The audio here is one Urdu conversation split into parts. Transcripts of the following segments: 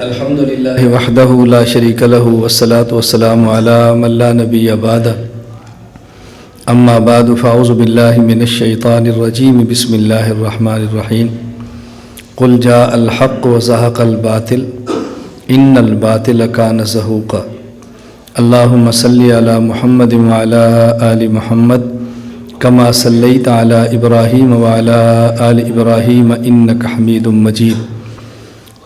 الحمد للہ وحدہ لا شریک لہ والصلاة والسلام علی من لا نبی بعدہ اما بعد فاعوذ باللہ من الشیطان الرجیم بسم اللہ الرحمن الرحیم قل جاء الحق وزهق الباطل ان الباطل کان زہوقا اللہم صلی علی محمد وعلی آل محمد کما صلیت علی ابراہیم وعلی آل ابراہیم انک حمید مجید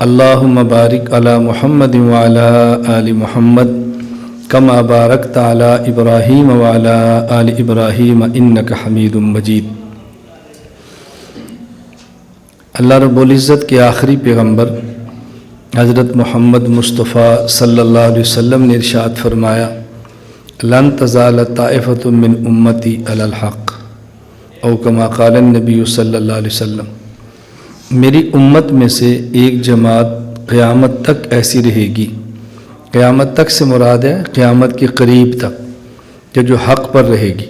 اللہم بارک علی محمد وعلی آل محمد کما بارکت علی ابراہیم وعلی آل ابراہیم انک حمید مجید۔ اللہ رب العزت کے آخری پیغمبر حضرت محمد مصطفیٰ صلی اللہ علیہ وسلم نے ارشاد فرمایا لن تزال طائفۃ من امتی علی الحق او کما قال النبی صلی اللہ علیہ وسلم، میری امت میں سے ایک جماعت قیامت تک ایسی رہے گی۔ قیامت تک سے مراد ہے قیامت کے قریب تک، کہ جو حق پر رہے گی،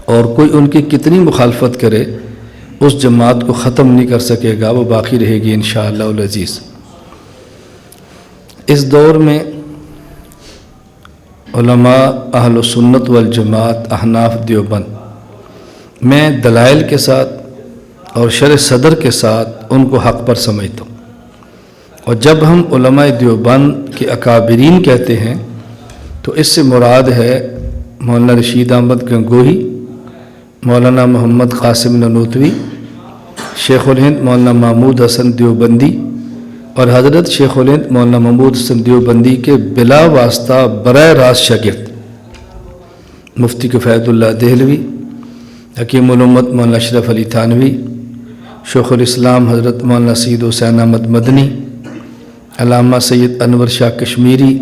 اور کوئی ان کی کتنی مخالفت کرے اس جماعت کو ختم نہیں کر سکے گا، وہ باقی رہے گی انشاءاللہ العزیز۔ اس دور میں علماء اہل سنت والجماعت احناف دیوبند میں دلائل کے ساتھ اور شرح صدر کے ساتھ ان کو حق پر سمجھتا ہوں، اور جب ہم علماء دیوبند کے اکابرین کہتے ہیں تو اس سے مراد ہے مولانا رشید احمد گنگوہی، مولانا محمد قاسم نانوتوی، شیخ الہند مولانا محمود حسن دیوبندی اور حضرت شیخ الہند مولانا محمود حسن دیوبندی کے بلا واسطہ براہ راست شاگرد مفتی کفایت اللہ دہلوی، حکیم الامت مولانا اشرف علی تھانوی، شیخ الاسلام حضرت مولانا سید حسین احمد مدنی، علامہ سید انور شاہ کشمیری،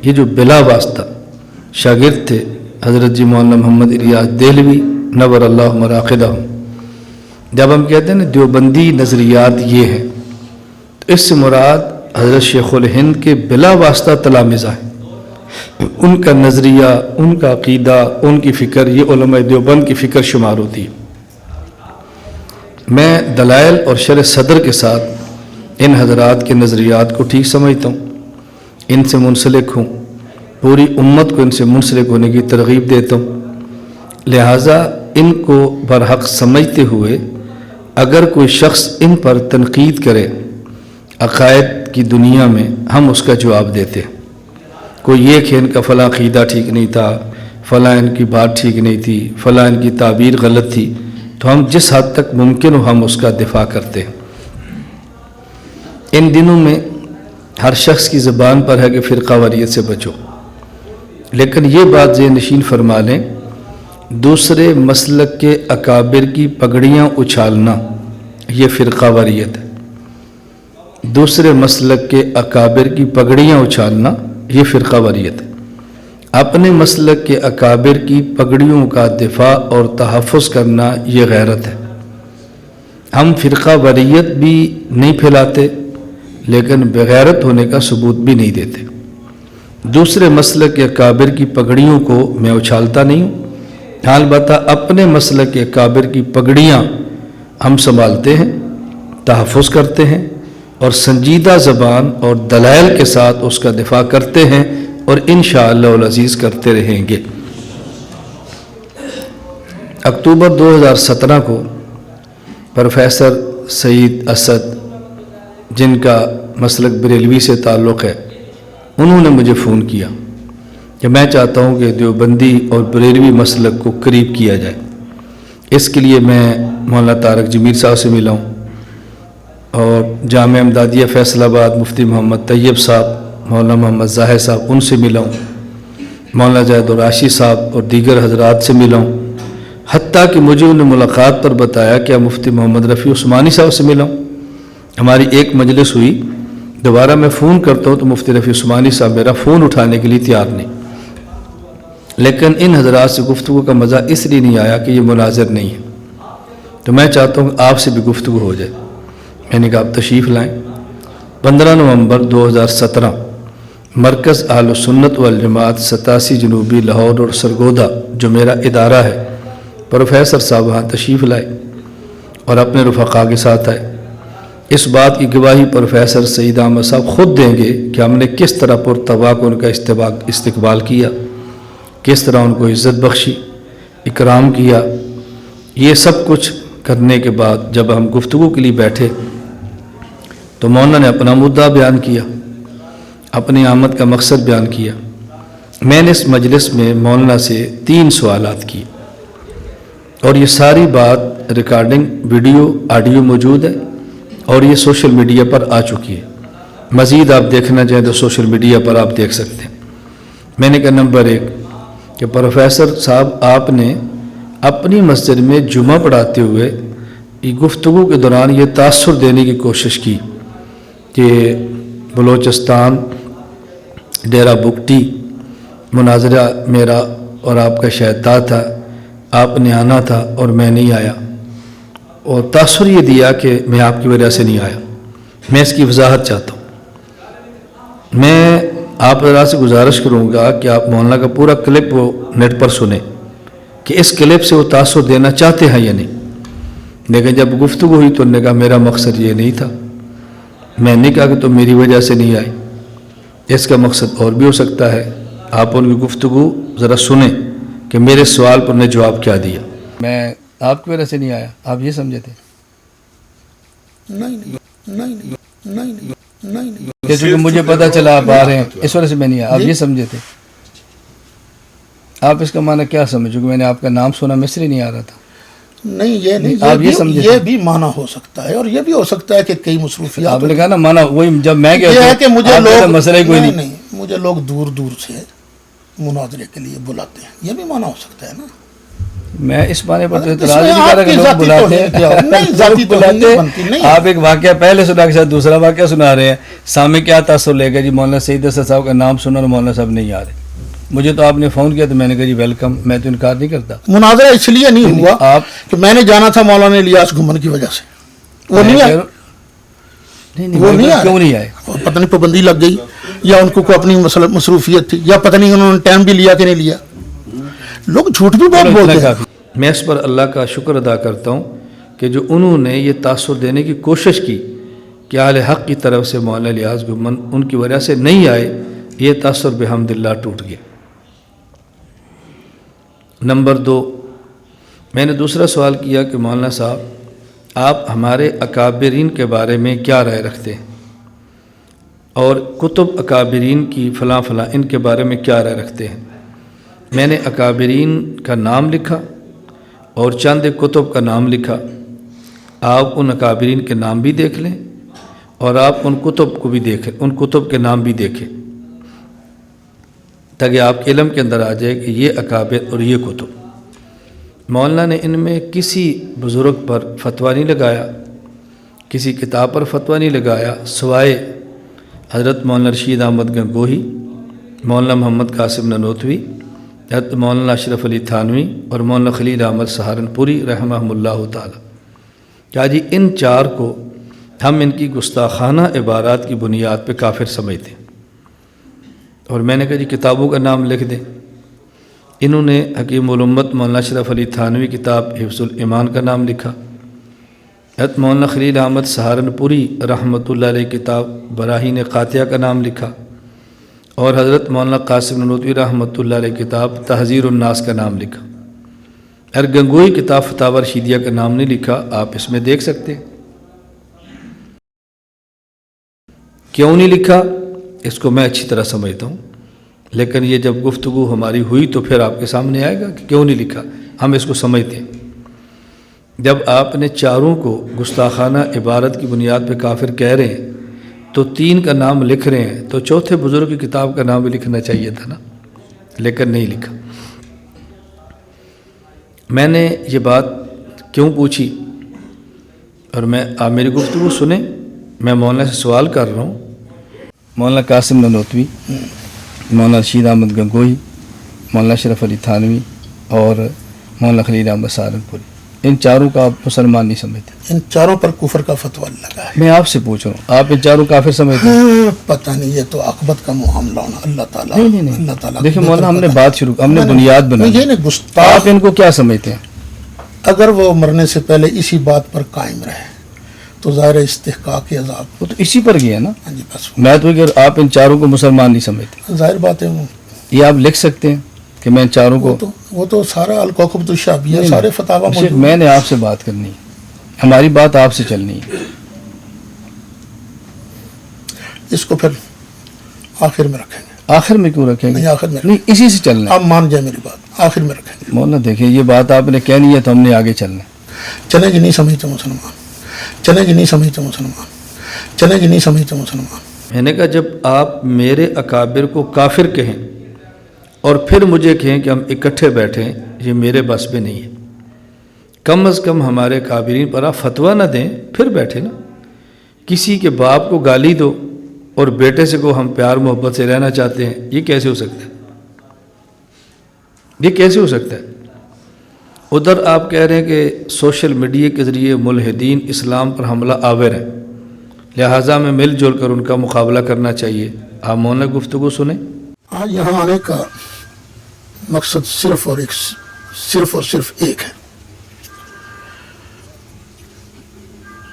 یہ جو بلا واسطہ شاگرد تھے حضرت جی مولانا محمد الیاس دہلوی نور اللہ مراقدہم۔ جب ہم کہتے ہیں نا دیوبندی نظریات یہ ہیں تو اس سے مراد حضرت شیخ الہند کے بلا واسطہ تلامذہ ہیں، ان کا نظریہ، ان کا عقیدہ، ان کی فکر، یہ علماء دیوبند کی فکر شمار ہوتی ہے۔ میں دلائل اور شرح صدر کے ساتھ ان حضرات کے نظریات کو ٹھیک سمجھتا ہوں، ان سے منسلک ہوں، پوری امت کو ان سے منسلک ہونے کی ترغیب دیتا ہوں، لہٰذا ان کو برحق سمجھتے ہوئے اگر کوئی شخص ان پر تنقید کرے عقائد کی دنیا میں، ہم اس کا جواب دیتے ہیں۔ کوئی یہ کہ ان کا فلاں عقیدہ ٹھیک نہیں تھا، فلاں ان کی بات ٹھیک نہیں تھی، فلاں ان کی تعبیر غلط تھی، تو ہم جس حد تک ممکن ہو ہم اس کا دفاع کرتے ہیں۔ ان دنوں میں ہر شخص کی زبان پر ہے کہ فرقہ واریت سے بچو، لیکن یہ بات ذہن نشین فرما لیں، دوسرے مسلک کے اکابر کی پگڑیاں اچھالنا یہ فرقہ واریت ہے۔ دوسرے مسلک کے اکابر کی پگڑیاں اچھالنا یہ فرقہ واریت ہے۔ اپنے مسلک کے اکابر کی پگڑیوں کا دفاع اور تحفظ کرنا یہ غیرت ہے۔ ہم فرقہ واریت بھی نہیں پھیلاتے لیکن بغیرت ہونے کا ثبوت بھی نہیں دیتے۔ دوسرے مسلک کے اکابر کی پگڑیوں کو میں اچھالتا نہیں ہوں، البتہ اپنے مسلک کے اکابر کی پگڑیاں ہم سنبھالتے ہیں، تحفظ کرتے ہیں، اور سنجیدہ زبان اور دلائل کے ساتھ اس کا دفاع کرتے ہیں، اور انشاءاللہ العزیز کرتے رہیں گے۔ اکتوبر 2017 کو پروفیسر سعید اسد، جن کا مسلک بریلوی سے تعلق ہے، انہوں نے مجھے فون کیا کہ میں چاہتا ہوں کہ دیوبندی اور بریلوی مسلک کو قریب کیا جائے۔ اس کے لیے میں مولانا طارق جمیل صاحب سے ملا ہوں، اور جامعہ امدادیہ فیصل آباد مفتی محمد طیب صاحب، مولانا محمد ظاہر صاحب، ان سے ملا ہوں، مولانا زید الراشی صاحب اور دیگر حضرات سے ملا ہوں، حتیٰ کہ مجھے انہیں ملاقات پر بتایا کہ مفتی محمد رفیع عثمانی صاحب سے ملا ہوں۔ ہماری ایک مجلس ہوئی، دوبارہ میں فون کرتا ہوں تو مفتی رفیع عثمانی صاحب میرا فون اٹھانے کے لیے تیار نہیں، لیکن ان حضرات سے گفتگو کا مزہ اس لیے نہیں آیا کہ یہ مناظر نہیں ہے، تو میں چاہتا ہوں کہ آپ سے بھی گفتگو ہو جائے۔ میں نے کہا آپ تشریف لائیں۔ 15 نومبر 2017 مرکز اہل سنت والجماعت 87 جنوبی لاہور اور سرگودا جو میرا ادارہ ہے، پروفیسر صاحب وہاں تشریف لائے اور اپنے رفقا کے ساتھ آئے۔ اس بات کی گواہی پروفیسر سعید احمد صاحب خود دیں گے کہ ہم نے کس طرح پرتواق ان کا استقبال کیا، کس طرح ان کو عزت بخشی، اکرام کیا۔ یہ سب کچھ کرنے کے بعد جب ہم گفتگو کے لیے بیٹھے تو مولانا نے اپنا مدعا بیان کیا، اپنی آمد کا مقصد بیان کیا۔ میں نے اس مجلس میں مولانا سے 3 سوالات کیے اور یہ ساری بات ریکارڈنگ ویڈیو آڈیو موجود ہے اور یہ سوشل میڈیا پر آ چکی ہے۔ مزید آپ دیکھنا چاہیں تو سوشل میڈیا پر آپ دیکھ سکتے ہیں۔ میں نے کہا نمبر 1 کہ پروفیسر صاحب آپ نے اپنی مسجد میں جمعہ پڑھاتے ہوئے یہ گفتگو کے دوران یہ تاثر دینے کی کوشش کی کہ بلوچستان ڈیرہ بگٹی مناظرہ میرا اور آپ کا شاید طے تھا، آپ نے آنا تھا اور میں نہیں آیا، اور تاثر یہ دیا کہ میں آپ کی وجہ سے نہیں آیا۔ میں اس کی وضاحت چاہتا ہوں۔ میں آپ ذرا سے گزارش کروں گا کہ آپ مولانا کا پورا کلپ وہ نیٹ پر سنیں کہ اس کلپ سے وہ تاثر دینا چاہتے ہیں یا نہیں۔ لیکن جب گفتگو ہوئی تو انہوں نے کہا میرا مقصد یہ نہیں تھا، میں نے کہا کہ تم میری وجہ سے نہیں آئی، اس کا مقصد اور بھی ہو سکتا ہے۔ آپ ان کی گفتگو ذرا سنیں کہ میرے سوال پر انہیں جواب کیا دیا۔ میں آپ کی وجہ سے نہیں آیا، آپ یہ سمجھے تھے؟ کہ چونکہ مجھے پتا چلا آپ آ رہے ہیں اس وجہ سے میں نہیں آیا، آپ یہ سمجھے تھے؟ آپ اس کا معنی کیا سمجھو کہ میں نے آپ کا نام سنا میں اس لیے نہیں آ رہا تھا؟ نہیں یہ نہیں، آپ یہ سمجھے یہ بھی معنی ہو سکتا ہے اور یہ بھی ہو سکتا ہے کہ کئی مصروفیات۔ آپ نے کہا نا معنی وہی جب میں یہ ہے کہ مجھے لوگ مسئلہ ہی کوئی نہیں، مجھے لوگ دور دور سے مناظرے کے لیے بلاتے ہیں، یہ بھی معنی ہو سکتا ہے نا۔ میں اس معنی پر تو اعتراض نہیں کر رہا کہ لوگ بلاتے ہیں۔ آپ ایک واقعہ پہلے سنا کے ساتھ دوسرا واقعہ سنا رہے ہیں، سامنے کیا تاثر لے گا جی مولانا سعید اسد صاحب کا نام سنا اور مولانا صاحب نہیں آ رہے۔ مجھے تو آپ نے فون کیا تو میں نے کہا جی ویلکم، میں تو انکار نہیں کرتا۔ مناظرہ اس لیے نہیں ہوا آپ کہ میں نے جانا تھا مولانا الیاس گھمن کی وجہ سے، وہ نہیں آئے، وہ نہیں آئے، کیوں نہیں آئے؟ پتہ نہیں پابندی لگ گئی یا ان کو اپنی مصروفیت تھی یا پتہ نہیں انہوں نے ٹائم بھی لیا کہ نہیں لیا۔ لوگ جھوٹ بھی بہت بولتے ہیں۔ میں اس پر اللہ کا شکر ادا کرتا ہوں کہ جو انہوں نے یہ تاثر دینے کی کوشش کی کہ اہل حق کی طرف سے مولانا الیاس گھمن ان کی وجہ سے نہیں آئے، یہ تاثر بحمداللہ ٹوٹ گیا۔ نمبر 2، میں نے دوسرا سوال کیا کہ مولانا صاحب آپ ہمارے اکابرین کے بارے میں کیا رائے رکھتے ہیں اور کتب اکابرین کی فلاں فلاں ان کے بارے میں کیا رائے رکھتے ہیں۔ میں نے اکابرین کا نام لکھا اور چند کتب کا نام لکھا۔ آپ ان اکابرین کے نام بھی دیکھ لیں اور آپ ان کتب کو بھی دیکھیں، ان کتب کے نام بھی دیکھیں تاکہ آپ کے علم کے اندر آ جائے کہ یہ اکابر اور یہ کتب۔ مولانا نے ان میں کسی بزرگ پر فتویٰ نہیں لگایا، کسی کتاب پر فتویٰ نہیں لگایا سوائے حضرت مولانا رشید احمد گنگوہی، مولانا محمد قاسم نانوتوی، حضرت مولانا اشرف علی تھانوی اور مولانا خلیل احمد سہارنپوری رحمہم اللہ تعالی۔ کیا جی ان 4 کو ہم ان کی گستاخانہ عبارات کی بنیاد پہ کافر سمجھتے ہیں، اور میں نے کہا جی کتابوں کا نام لکھ دیں۔ انہوں نے حکیم الامت مولانا اشرف علی تھانوی کتاب حفظ الایمان کا نام لکھا، حضرت مولانا خلیل احمد سہارنپوری رحمۃ اللہ علیہ کتاب براہین قاطعہ کا نام لکھا، اور حضرت مولانا قاسم نانوتوی رحمۃ اللہ علیہ کتاب تحذیر الناس کا نام لکھا۔ اور گنگوئی کتاب فتاوی رشیدیہ کا نام نہیں لکھا، آپ اس میں دیکھ سکتے ہیں۔ کیوں نہیں لکھا اس کو میں اچھی طرح سمجھتا ہوں، لیکن یہ جب گفتگو ہماری ہوئی تو پھر آپ کے سامنے آئے گا کہ کیوں نہیں لکھا، ہم اس کو سمجھتے ہیں۔ جب آپ نے 4 کو گستاخانہ عبارت کی بنیاد پہ کافر کہہ رہے ہیں تو 3 کا نام لکھ رہے ہیں تو چوتھے بزرگ کی کتاب کا نام بھی لکھنا چاہیے تھا نا، لیکن نہیں لکھا۔ میں نے یہ بات کیوں پوچھی، اور آپ میری گفتگو سنیں، میں مولانا سے سوال کر رہا ہوں۔ مولانا قاسم نانوتوی، مولانا رشید احمد گنگوہی، مولانا اشرف علی تھانوی اور مولانا خلیل احمد سہارنپوری، ان 4 کا آپ مسلمان نہیں سمجھتے؟ ان 4 پر کفر کا فتویٰ لگا ہے۔ میں آپ سے پوچھ رہا ہوں، آپ ان 4 کافر سمجھتے ہیں؟ پتہ نہیں، یہ تو عاقبت کا معاملہ ہونا، اللہ تعالیٰ نہیں اللہ تعالیٰ۔ دیکھیں مولانا، ہم نے بات شروع، ہم نے بنیاد بنائی، آپ ان کو کیا سمجھتے ہیں؟ اگر وہ مرنے سے پہلے اسی بات پر قائم رہے تو ظاہر ہے استحقاق عذاب. وہ تو اسی پر گیا نا. ہاں جی بس میں تو کہ آپ ان چاروں کو مسلمان نہیں سمجھتے. ظاہر بات ہے. یہ آپ لکھ سکتے ہیں کہ میں ان چاروں کو. وہ تو سارا الکوکب الشعبیہ سارے فتاوا شیخ میں نے آپ سے بات کرنی ہے, ہماری بات آپ سے چلنی ہے. اس کو پھر آخر میں رکھیں گے. آخر میں کیوں رکھیں گے؟ نہیں آخر میں نہیں, اسی سے چلنا ہے. آپ مان جائیں میری بات, آخر میں رکھیں گے. مولانا دیکھیں یہ بات آپ نے کہنی ہے تو ہم نے آگے چلنا ہے. چلیں جی نہیں سمجھتے مسلمان, چلیں جی نہیں سمجھتے مسلمان, چلیں جی نہیں سمجھتے مسلمان. میں نے کہا جب آپ میرے اکابر کو کافر کہیں اور پھر مجھے کہیں کہ ہم اکٹھے بیٹھیں, یہ میرے بس میں نہیں ہے. کم از کم ہمارے کابرین پر آپ فتویٰ نہ دیں, پھر بیٹھے نا. کسی کے باپ کو گالی دو اور بیٹے سے کو ہم پیار محبت سے رہنا چاہتے ہیں, یہ کیسے ہو سکتا ہے؟ یہ کیسے ہو سکتا ہے؟ ادھر آپ کہہ رہے ہیں کہ سوشل میڈیا کے ذریعے ملحدین اسلام پر حملہ آور ہیں, لہٰذا میں مل جل کر ان کا مقابلہ کرنا چاہیے. آپ مولانا گفتگو سنیں. آج یہاں آنے کا مقصد صرف اور صرف ایک ہے,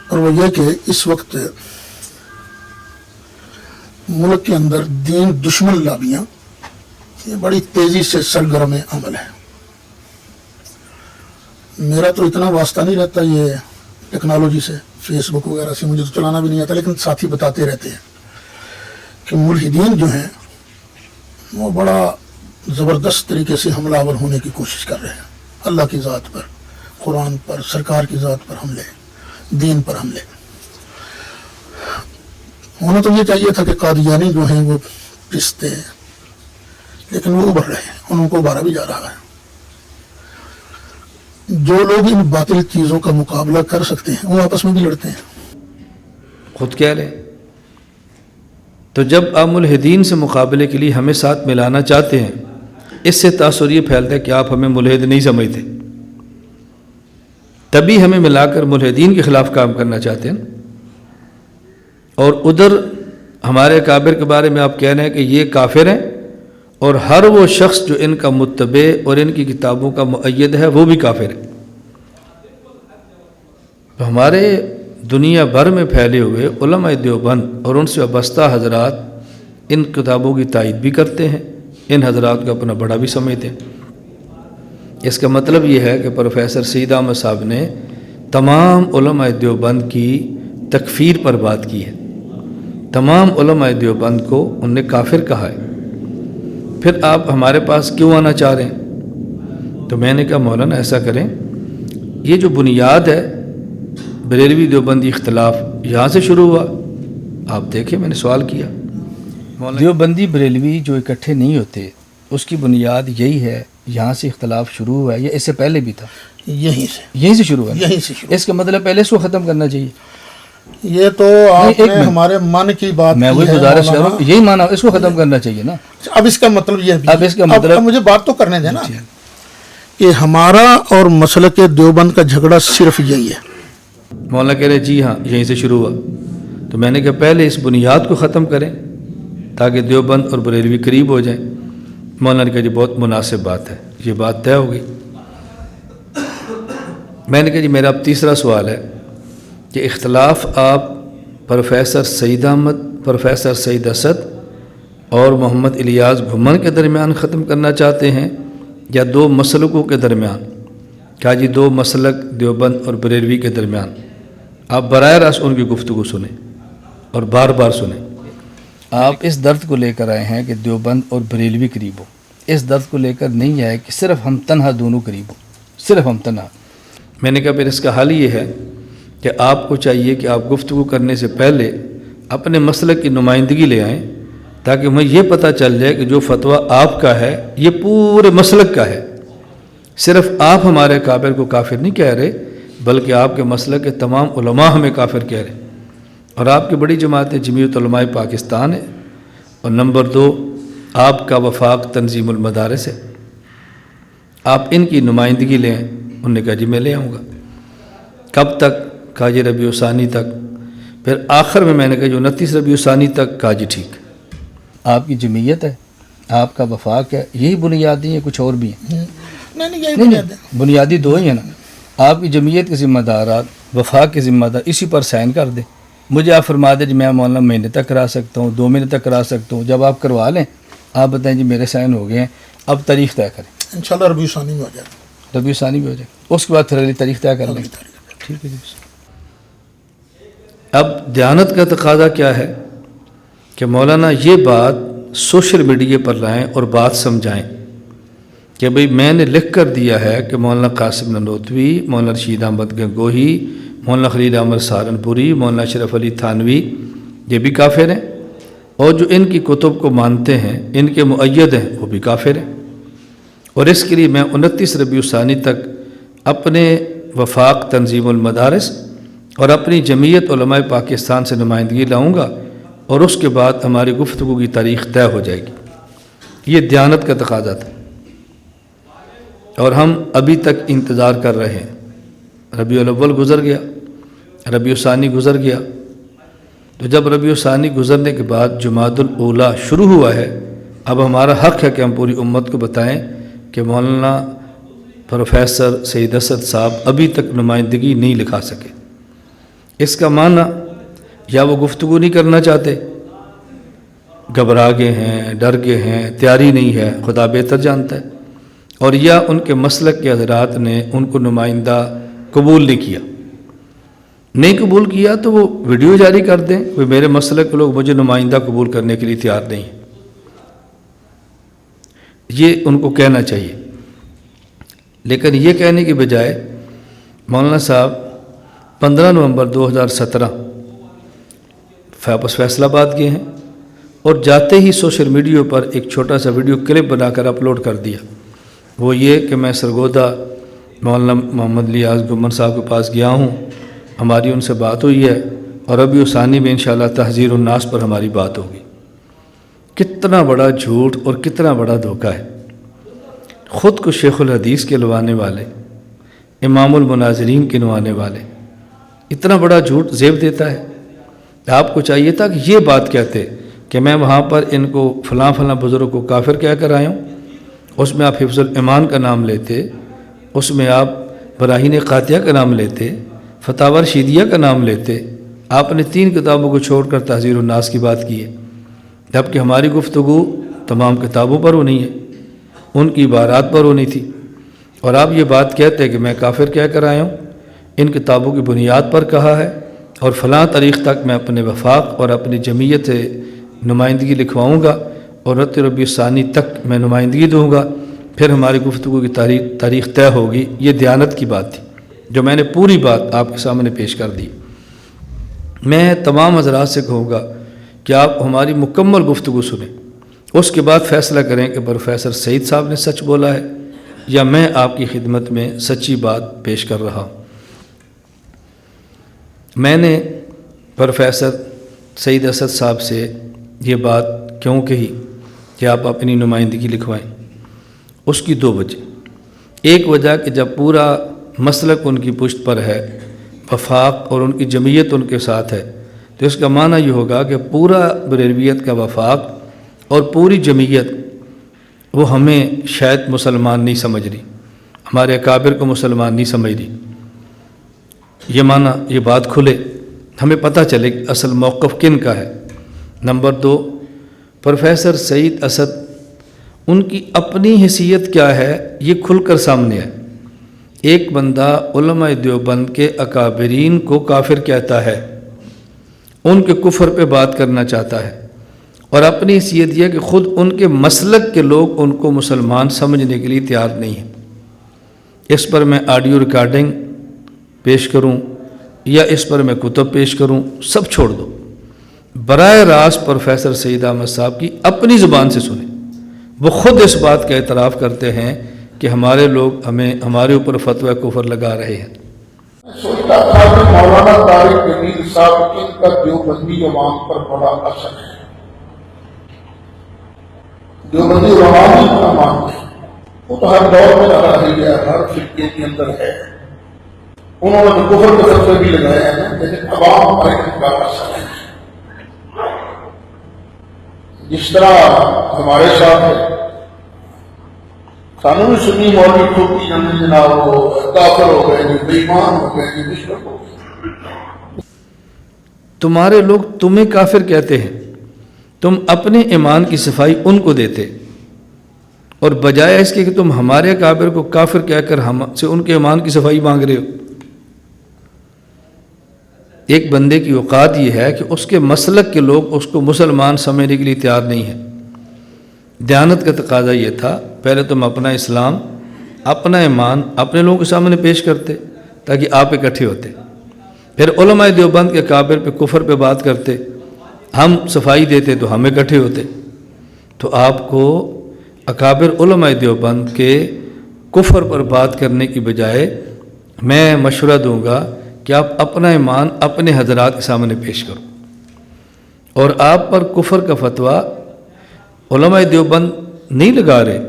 اور وہ یہ کہ اس وقت ملک کے اندر دین دشمن لابیاں یہ بڑی تیزی سے سرگرم عمل ہے. میرا تو اتنا واسطہ نہیں رہتا یہ ٹیکنالوجی سے, فیس بک وغیرہ سے مجھے تو چلانا بھی نہیں آتا, لیکن ساتھی بتاتے رہتے ہیں کہ ملحدین جو ہیں وہ بڑا زبردست طریقے سے حملہ آور ہونے کی کوشش کر رہے ہیں. اللہ کی ذات پر, قرآن پر, سرکار کی ذات پر حملے, دین پر حملے. ہونا تو یہ چاہیے تھا کہ قادیانی جو ہیں وہ پستے, لیکن وہ ابھر رہے ہیں, ان کو ابھارا بھی جا رہا ہے. جو لوگ ان باطل چیزوں کا مقابلہ کر سکتے ہیں وہ آپس میں بھی لڑتے ہیں. خود کہہ لیں. تو جب آپ ملحدین سے مقابلے کے لیے ہمیں ساتھ ملانا چاہتے ہیں, اس سے تاثر یہ پھیلتا ہے کہ آپ ہمیں ملحد نہیں سمجھتے, تبھی ہمیں ملا کر ملحدین کے خلاف کام کرنا چاہتے ہیں. اور ادھر ہمارے کابر کے بارے میں آپ کہہ رہے ہیں کہ یہ کافر ہیں, اور ہر وہ شخص جو ان کا متبع اور ان کی کتابوں کا مؤید ہے وہ بھی کافر ہے. تو ہمارے دنیا بھر میں پھیلے ہوئے علماء دیوبند اور ان سے وابستہ حضرات ان کتابوں کی تائید بھی کرتے ہیں, ان حضرات کو اپنا بڑا بھی سمجھتے ہیں. اس کا مطلب یہ ہے کہ پروفیسر سید احمد صاحب نے تمام علماء دیوبند کی تکفیر پر بات کی ہے, تمام علماء دیوبند کو ان نے کافر کہا ہے. پھر آپ ہمارے پاس کیوں آنا چاہ رہے ہیں؟ تو میں نے کہا مولانا ایسا کریں, یہ جو بنیاد ہے بریلوی دیوبندی اختلاف یہاں سے شروع ہوا. آپ دیکھیں میں نے سوال کیا, دیوبندی بریلوی جو اکٹھے نہیں ہوتے اس کی بنیاد یہی ہے, یہاں سے اختلاف شروع ہوا ہے یا اس سے پہلے بھی تھا؟ یہیں سے شروع ہوا. یہیں سے شروع. اس کا مطلب پہلے اس کو ختم کرنا چاہیے. یہ تو آپ نے ہمارے من کی بات, میں وہی گزارش کر رہا ہوں, یہی مانا, اس کو ختم کرنا چاہیے نا. اب اس کا مطلب یہ بھی, اب اس کا مطلب مجھے بات تو کرنے دیں نا, کہ ہمارا اور مسلک دیوبند کا جھگڑا صرف یہی ہے. مولانا کہہ رہے جی ہاں یہیں سے شروع ہوا. تو میں نے کہا پہلے اس بنیاد کو ختم کریں تاکہ دیوبند اور بریلوی قریب ہو جائیں. مولانا نے کہا جی بہت مناسب بات ہے, یہ بات طے ہو گئی. میں نے کہا جی میرا اب تیسرا سوال ہے کہ اختلاف آپ پروفیسر سعید احمد, پروفیسر سعید اسد اور محمد الیاس گھمن کے درمیان ختم کرنا چاہتے ہیں یا دو مسلکوں کے درمیان؟ کہا جی دو مسلک دیوبند اور بریلوی کے درمیان. آپ براہ راست ان کی گفتگو سنیں اور بار بار سنیں. آپ اس درد کو لے کر آئے ہیں کہ دیوبند اور بریلوی قریب ہو, اس درد کو لے کر نہیں آئے کہ صرف ہم تنہا دونوں قریب ہوں, صرف ہم تنہا. میں نے کہا پھر اس کا حل یہ ہے کہ آپ کو چاہیے کہ آپ گفتگو کرنے سے پہلے اپنے مسلک کی نمائندگی لے آئیں تاکہ ہمیں یہ پتہ چل جائے کہ جو فتویٰ آپ کا ہے یہ پورے مسلک کا ہے. صرف آپ ہمارے کافر کو کافر نہیں کہہ رہے بلکہ آپ کے مسلک کے تمام علماء ہمیں کافر کہہ رہے. اور آپ کی بڑی جماعت جمعیت علماء پاکستان ہے, اور نمبر 2 آپ کا وفاق تنظیم المدارس ہے. آپ ان کی نمائندگی لیں. انہوں نے کہا جی میں لے آؤں گا. کب تک؟ کہا جی ربیع ثانی تک. پھر آخر میں نے کہا جو 29 ربیع ثانی تک. کہا جی ٹھیک. آپ کی جمعیت ہے, آپ کا وفاق ہے, یہی بنیادی ہیں, کچھ اور بھی ہیں؟ نہیں, بنیادی دو ہی ہیں نا. آپ کی جمعیت کے ذمہ دارات وفاق کے ذمہ دار اسی پر سائن کر دیں. مجھے آپ فرما دیں جی میں مولانا مہینے تک کرا سکتا ہوں, 2 مہینے تک کرا سکتا ہوں. جب آپ کروا لیں آپ بتائیں جی میرے سائن ہو گئے ہیں, اب تاریخ طے کریں. انشاءاللہ ربیع ثانی میں ہو جائے گا. ربیع ثانی بھی ہو جائے, اس کے بعد پھر اگلی تاریخ طے کر لیں. ٹھیک ہے جی. اب دیانت کا تقاضا کیا ہے کہ مولانا یہ بات سوشل میڈیا پر لائیں اور بات سمجھائیں کہ بھئی میں نے لکھ کر دیا ہے کہ مولانا قاسم نانوتوی, مولانا رشید احمد گنگوہی, مولانا خلیل احمد سہارنپوری, مولانا اشرف علی تھانوی یہ بھی کافر ہیں, اور جو ان کی کتب کو مانتے ہیں ان کے مؤید ہیں وہ بھی کافر ہیں. اور اس کے لیے میں 29 ربیع الثانی تک اپنے وفاق تنظیم المدارس اور اپنی جمعیت علماء پاکستان سے نمائندگی لاؤں گا, اور اس کے بعد ہماری گفتگو کی تاریخ طے ہو جائے گی. یہ دیانت کا تقاضا تھا اور ہم ابھی تک انتظار کر رہے ہیں. ربیع الاول گزر گیا, ربیع الثانی گزر گیا, تو جب ربیع الثانی گزرنے کے بعد جمادی الاولیٰ شروع ہوا ہے, اب ہمارا حق ہے کہ ہم پوری امت کو بتائیں کہ مولانا پروفیسر سید اسد صاحب ابھی تک نمائندگی نہیں لکھا سکے. اس کا معنی یا وہ گفتگو نہیں کرنا چاہتے, گھبرا گئے ہیں, ڈر گئے ہیں, تیاری نہیں ہے, خدا بہتر جانتا ہے, اور یا ان کے مسلک کے حضرات نے ان کو نمائندہ قبول نہیں کیا. نہیں قبول کیا تو وہ ویڈیو جاری کر دیں کہ میرے مسلک کے لوگ مجھے نمائندہ قبول کرنے کے لیے تیار نہیں ہیں. یہ ان کو کہنا چاہیے. لیکن یہ کہنے کی بجائے مولانا صاحب 15 نومبر 2017 واپس فیصل آباد گئے ہیں, اور جاتے ہی سوشل میڈیا پر ایک چھوٹا سا ویڈیو کلپ بنا کر اپلوڈ کر دیا. وہ یہ کہ میں سرگودا مولانا محمد لیاز گمن صاحب کے پاس گیا ہوں, ہماری ان سے بات ہوئی ہے, اور ربیع الثانی میں انشاءاللہ تحذیر الناس پر ہماری بات ہوگی. کتنا بڑا جھوٹ اور کتنا بڑا دھوکہ ہے. خود کو شیخ الحدیث کے لوانے والے, امام المناظرین کے نوانے والے اتنا بڑا جھوٹ زیب دیتا ہے. آپ کو چاہیے تھا کہ یہ بات کہتے کہ میں وہاں پر ان کو فلاں فلاں بزرگ کو کافر کہہ کر آیا ہوں. اس میں آپ حفظ الایمان کا نام لیتے, اس میں آپ براہین قاطعہ کا نام لیتے, فتاوی رشیدیہ کا نام لیتے. آپ نے 3 کتابوں کو چھوڑ کر تحذیر الناس کی بات کی ہے, جبکہ ہماری گفتگو تمام کتابوں پر ہونی ہے, ان کی عبارات پر ہونی تھی. اور آپ یہ بات کہتے کہ میں کافر کہہ کر آیا ہوں, ان کتابوں کی بنیاد پر کہا ہے, اور فلاں تاریخ تک میں اپنے وفاق اور اپنی جمعیت سے نمائندگی لکھواؤں گا, اور ربیع الثانی تک میں نمائندگی دوں گا, پھر ہماری گفتگو کی تاریخ طے ہوگی. یہ دیانت کی بات تھی جو میں نے پوری بات آپ کے سامنے پیش کر دی. میں تمام حضرات سے کہوں گا کہ آپ ہماری مکمل گفتگو سنیں, اس کے بعد فیصلہ کریں کہ پروفیسر سعید صاحب نے سچ بولا ہے یا میں آپ کی خدمت میں سچی بات پیش کر رہا ہوں. میں نے پروفیسر سید اسد صاحب سے یہ بات کیوں کہی کہ آپ اپنی نمائندگی لکھوائیں, اس کی 2 وجہ. ایک وجہ کہ جب پورا مسلک ان کی پشت پر ہے, وفاق اور ان کی جمعیت ان کے ساتھ ہے, تو اس کا معنی یہ ہوگا کہ پورا بریلویت کا وفاق اور پوری جمعیت وہ ہمیں شاید مسلمان نہیں سمجھ رہی, ہمارے اکابر کو مسلمان نہیں سمجھ رہی. یہ معنی, یہ بات کھلے, ہمیں پتہ چلے کہ اصل موقف کن کا ہے. نمبر 2, پروفیسر سعید اسد ان کی اپنی حیثیت کیا ہے یہ کھل کر سامنے ہے. ایک بندہ علماء دیوبند کے اکابرین کو کافر کہتا ہے, ان کے کفر پہ بات کرنا چاہتا ہے, اور اپنی حیثیت یہ کہ خود ان کے مسلک کے لوگ ان کو مسلمان سمجھنے کے لیے تیار نہیں ہیں. اس پر میں آڈیو ریکارڈنگ پیش کروں یا اس پر میں کتب پیش کروں, سب چھوڑ دو. براہ راست پروفیسر سعید احمد صاحب کی اپنی زبان سے سنیں. وہ خود اس بات کا اعتراف کرتے ہیں کہ ہمارے لوگ ہمارے اوپر فتویٰ کفر لگا رہے ہیں. سوچتا تھا کہ مولانا طارق جمیل صاحب ان کا دیوبندی عوام پر بڑا اثر ہے. دیوبندی عوام ہی بڑا مانتے ہیں, وہ تو ہر دور میں لگا رہی ہے, ہر فرقے کے اندر ہے. انہوں نے کفر کے فتوے بھی لگائے ہیں, لیکن عوام پر ان کا اثر ہے. جس طرح ہمارے ساتھ ہے سانو بھی سنی مولوی ٹھوکی جاندے جناب وہ کافر ہو گئے جی، بے ایمان ہو گئے جی، مشرک ہو گئے. تمہارے لوگ تمہیں کافر کہتے ہیں، تم اپنے ایمان کی صفائی ان کو دیتے، اور بجائے اس کے کہ تم ہمارے اکابر کو کافر کہہ کر ہم سے ان کے ایمان کی صفائی مانگ رہے ہو. ایک بندے کی اوقات یہ ہے کہ اس کے مسلک کے لوگ اس کو مسلمان سمجھنے کے لیے تیار نہیں ہیں. دیانت کا تقاضا یہ تھا، پہلے تم اپنا اسلام، اپنا ایمان اپنے لوگوں کے سامنے پیش کرتے تاکہ آپ اکٹھے ہوتے. پھر علماء دیوبند کے اکابر پہ کفر پہ بات کرتے، ہم صفائی دیتے تو ہم اکٹھے ہوتے. تو آپ کو اکابر علماء دیوبند کے کفر پر بات کرنے کی بجائے میں مشورہ دوں گا کہ آپ اپنا ایمان اپنے حضرات کے سامنے پیش کرو. اور آپ پر کفر کا فتویٰ علماء دیوبند نہیں لگا رہے،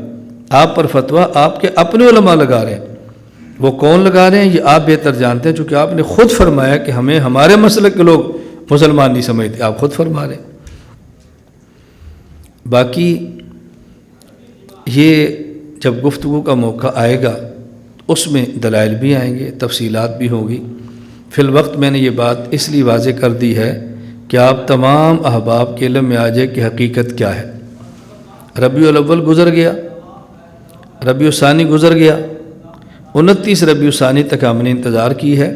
آپ پر فتویٰ آپ کے اپنے علماء لگا رہے ہیں. وہ کون لگا رہے ہیں یہ آپ بہتر جانتے ہیں، چونکہ آپ نے خود فرمایا کہ ہمیں ہمارے مسلک کے لوگ مسلمان نہیں سمجھتے، آپ خود فرما رہے ہیں. باقی یہ جب گفتگو کا موقع آئے گا اس میں دلائل بھی آئیں گے، تفصیلات بھی ہوں گی. فی الوقت میں نے یہ بات اس لیے واضح کر دی ہے کہ آپ تمام احباب کے علم میں آ جائے کہ حقیقت کیا ہے. ربیع الاول گزر گیا، ربیع الثانی گزر گیا، 29 ربیع الثانی تک ہم نے انتظار کی ہے.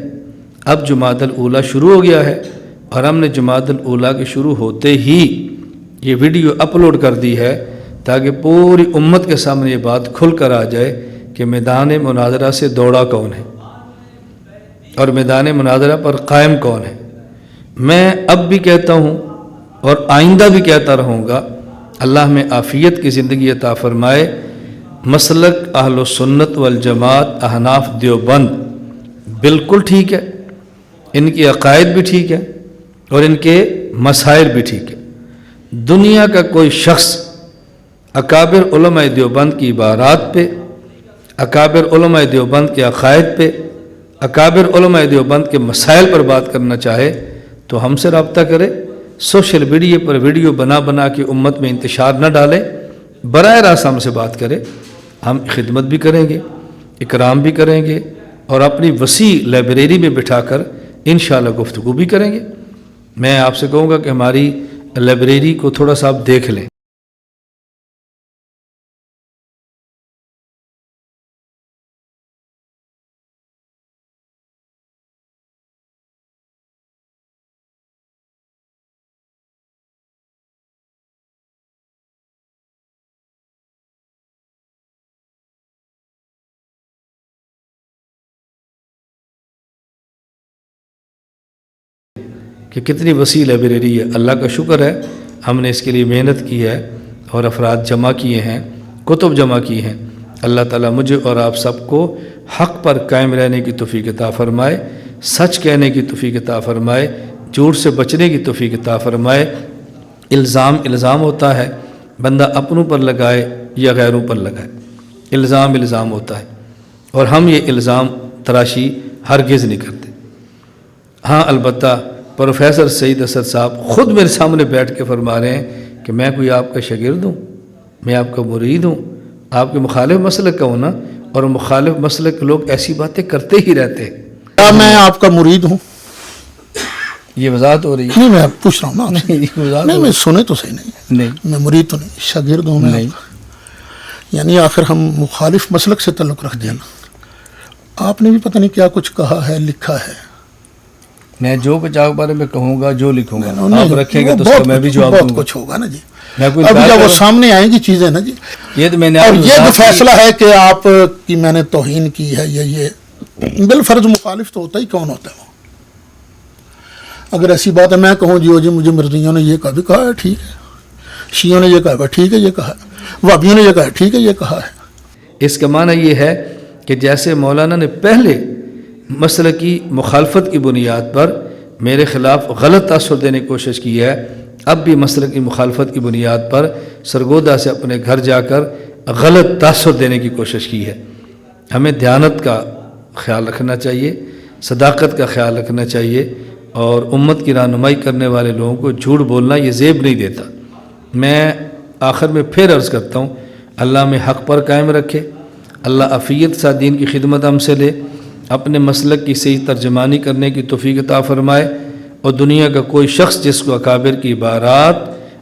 اب جمادی الاولیٰ شروع ہو گیا ہے، اور ہم نے جمادی الاولیٰ کے شروع ہوتے ہی یہ ویڈیو اپلوڈ کر دی ہے تاکہ پوری امت کے سامنے یہ بات کھل کر آ جائے کہ میدان مناظرہ سے دوڑا کون ہے اور میدان مناظرہ پر قائم کون ہے. میں اب بھی کہتا ہوں اور آئندہ بھی کہتا رہوں گا، اللہ میں عافیت کی زندگی عطا فرمائے. مسلک اہل سنت والجماعت احناف دیوبند بالکل ٹھیک ہے، ان کی عقائد بھی ٹھیک ہے اور ان کے مسائل بھی ٹھیک ہے. دنیا کا کوئی شخص اکابر علماء دیوبند کی عبارات پہ، اکابر علماء دیوبند کے عقائد پہ، اکابر علماء دیوبند کے مسائل پر بات کرنا چاہے تو ہم سے رابطہ کرے. سوشل میڈیا پر ویڈیو بنا بنا کے امت میں انتشار نہ ڈالے، براہ راست ہم سے بات کرے. ہم خدمت بھی کریں گے، اکرام بھی کریں گے، اور اپنی وسیع لائبریری میں بٹھا کر انشاءاللہ گفتگو بھی کریں گے. میں آپ سے کہوں گا کہ ہماری لائبریری کو تھوڑا سا آپ دیکھ لیں. کہ کتنی وسیع لائبریری ہے. اللہ کا شکر ہے ہم نے اس کے لیے محنت کی ہے اور افراد جمع کیے ہیں، کتب جمع کی ہیں. اللہ تعالیٰ مجھے اور آپ سب کو حق پر قائم رہنے کی توفیق عطا فرمائے، سچ کہنے کی توفیق عطا فرمائے، جھوٹ سے بچنے کی توفیق عطا فرمائے. الزام ہوتا ہے، بندہ اپنوں پر لگائے یا غیروں پر لگائے، الزام ہوتا ہے، اور ہم یہ الزام تراشی ہرگز نہیں کرتے. ہاں البتہ پروفیسر سعید اسد صاحب خود میرے سامنے بیٹھ کے فرما رہے ہیں کہ میں کوئی آپ کا شاگرد ہوں، میں آپ کا مرید ہوں، آپ کے مخالف مسلک کا ہوں نا. اور مخالف مسلک کے لوگ ایسی باتیں کرتے ہی رہتے ہیں. کیا میں آپ کا مرید ہوں؟ یہ وضاحت ہو رہی ہے. نہیں، میں پوچھ رہا ہوں نا آپ سے. وضاحت نہیں، میں سنے تو صحیح نہیں، میں مرید تو نہیں، شاگرد ہوں میں. یعنی آخر ہم مخالف مسلک سے تعلق رکھتے ہیں نا. آپ نے بھی پتہ نہیں کیا کچھ کہا ہے، لکھا ہے. میں جو کچھ آپ بارے میں کہوں گا، جو لکھوں گا آپ رکھیں گے تو اس کا میں بھی جواب دوں بہت گا. کچھ ہوگا نا جی. ابھی جب وہ سامنے آئیں گی چیزیں نا جی، یہ تو میں نے اور یہ جو فیصلہ ہے کہ آپ کی میں نے توہین کی ہے، یہ بالفرض مخالف تو ہوتا ہی کون ہوتا ہے وہ. اگر ایسی بات ہے میں کہوں جی مجھے مرزیوں نے یہ کہا بھی کہا ہے ٹھیک ہے، شیعوں نے یہ کہا ٹھیک ہے یہ کہا ہے، وہابیوں نے یہ کہا ٹھیک ہے یہ کہا ہے. اس کا معنی یہ ہے کہ جیسے مولانا نے پہلے مسئلہ کی مخالفت کی بنیاد پر میرے خلاف غلط تاثر دینے کی کوشش کی ہے، اب بھی مسئلہ کی مخالفت کی بنیاد پر سرگودا سے اپنے گھر جا کر غلط تاثر دینے کی کوشش کی ہے. ہمیں دیانت کا خیال رکھنا چاہیے، صداقت کا خیال رکھنا چاہیے، اور امت کی رہنمائی کرنے والے لوگوں کو جھوٹ بولنا یہ زیب نہیں دیتا. میں آخر میں پھر عرض کرتا ہوں، اللہ میں حق پر قائم رکھے، اللہ عافیت ساتھ دین کی خدمت ہم سے لے، اپنے مسلک کی صحیح ترجمانی کرنے کی توفیق عطا فرمائے، اور دنیا کا کوئی شخص جس کو اکابر کی عبارات،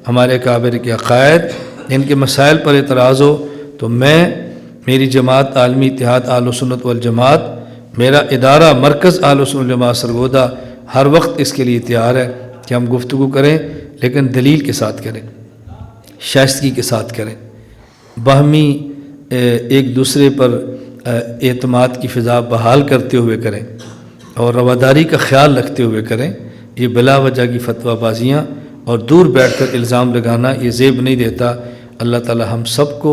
ہمارے اکابر کے عقائد، ان کے مسائل پر اعتراض ہو تو میری جماعت عالمی اتحاد اہل سنت والجماعت، میرا ادارہ مرکز اہل سنت والجماعت سرگودا ہر وقت اس کے لیے تیار ہے کہ ہم گفتگو کریں، لیکن دلیل کے ساتھ کریں، شائستگی کے ساتھ کریں، باہمی ایک دوسرے پر اعتماد کی فضا بحال کرتے ہوئے کریں اور رواداری کا خیال رکھتے ہوئے کریں۔ یہ بلا وجہ کی فتویٰ بازیاں اور دور بیٹھ کر الزام لگانا یہ زیب نہیں دیتا۔ اللہ تعالی ہم سب کو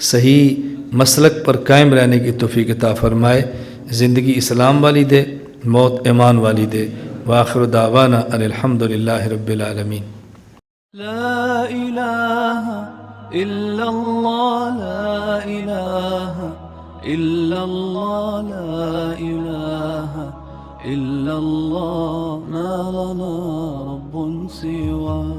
صحیح مسلک پر قائم رہنے کی توفیق عطا فرمائے، زندگی اسلام والی دے، موت ایمان والی دے۔ وآخر دعوانا ان الحمدللہ رب العالمین۔ لا إله إلا الله، لا إله إلا الله، لا إله إلا الله، ما لنا رب سواه.